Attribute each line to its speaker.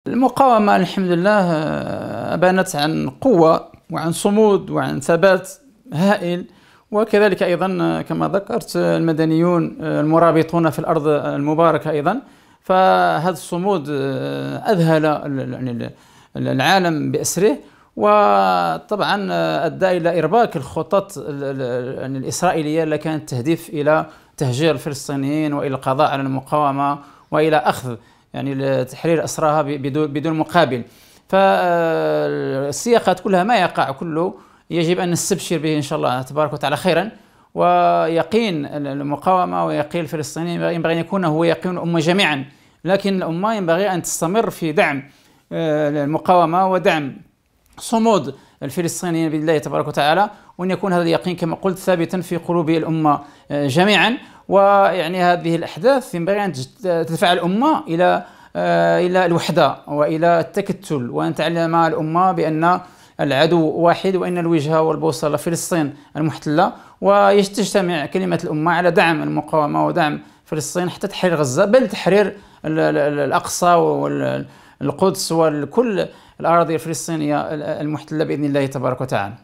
Speaker 1: المقاومة الحمد لله أبانت عن قوة وعن صمود وعن ثبات هائل. وكذلك أيضا كما ذكرت المدنيون المرابطون في الأرض المباركة أيضا، فهذا الصمود أذهل العالم بأسره، وطبعا أدى إلى إرباك الخطط الإسرائيلية التي كانت تهدف إلى تهجير الفلسطينيين وإلى القضاء على المقاومة وإلى أخذ تحرير أسراها بدون مقابل. فالسياقات كلها ما يقع كله يجب أن نستبشر به إن شاء الله تبارك وتعالى خيرا. ويقين المقاومة ويقين الفلسطينيين ينبغي أن يكون هو يقين الأمة جميعا، لكن الأمة ينبغي أن تستمر في دعم المقاومة ودعم صمود الفلسطينيين بإذن الله تبارك وتعالى، وأن يكون هذا اليقين كما قلت ثابتا في قلوب الأمة جميعا. ويعني هذه الأحداث ينبغي أن تدفع الأمة إلى الوحدة وإلى التكتل، وأن تعلم الأمة بأن العدو واحد وأن الوجهة والبوصلة فلسطين المحتلة، وتجتمع كلمة الأمة على دعم المقاومة ودعم فلسطين حتى تحرير غزة، بل تحرير الأقصى والقدس وكل الأراضي الفلسطينية المحتلة بإذن الله تبارك وتعالى.